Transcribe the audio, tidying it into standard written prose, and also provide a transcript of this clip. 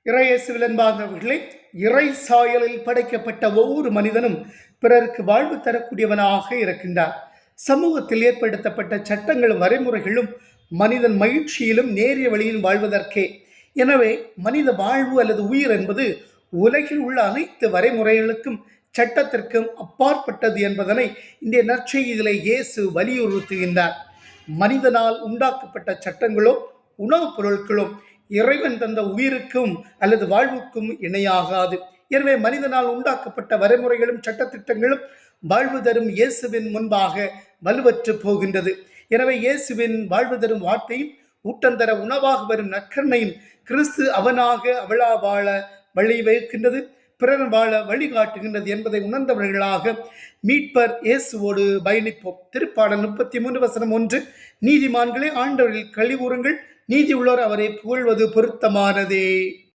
இறையேசுவில் அன்பார்ந்தவர்களே, இறை சாயலில் படைக்கப்பட்ட ஒவ்வொரு மனிதனும் பிறருக்கு வாழ்வு தரக்கூடியவனாக இருக்கின்றார். சமூகத்தில் ஏற்படுத்தப்பட்ட சட்டங்களும் வரைமுறைகளும் மனிதன் மகிழ்ச்சியிலும் நேரிய வழியில் வாழ்வதற்கே. எனவே மனித வாழ்வு அல்லது உயிர் என்பது உலகில் உள்ள அனைத்து வரைமுறைகளுக்கும் சட்டத்திற்கும் அப்பாற்பட்டது என்பதனை இன்றைய நற்செய்தியிலே இயேசு வலியுறுத்துகின்றார். மனிதனால் உண்டாக்கப்பட்ட சட்டங்களோ உணவுப் பொருட்களும் இறைவன் தந்த உயிருக்கும் அல்லது வாழ்வுக்கும் இணையாகாது. எனவே மனிதனால் உண்டாக்கப்பட்ட வரைமுறைகளும் சட்டத்திட்டங்களும் வாழ்வு தரும் இயேசுவின் முன்பாக வலுவற்று போகின்றது. எனவே இயேசுவின் வாழ்வு தரும் வார்த்தையும் ஊட்டந்தர உணவாக வரும் நற்கருணையும் கிறிஸ்து அவனாக அவளா வாழ வழி வைக்கின்றது, பிறர் வாழ வழிகாட்டுகின்றது என்பதை உணர்ந்தவர்களாக மீட்பர் இயேசுவோடு பயணிப்போம். திருப்பாடல் 33:1, நீதிமான்களே ஆண்டவரில் களி கூறுங்கள், நீதி உள்ளோர் அவரை புகழ்வது பொருத்தமானதே.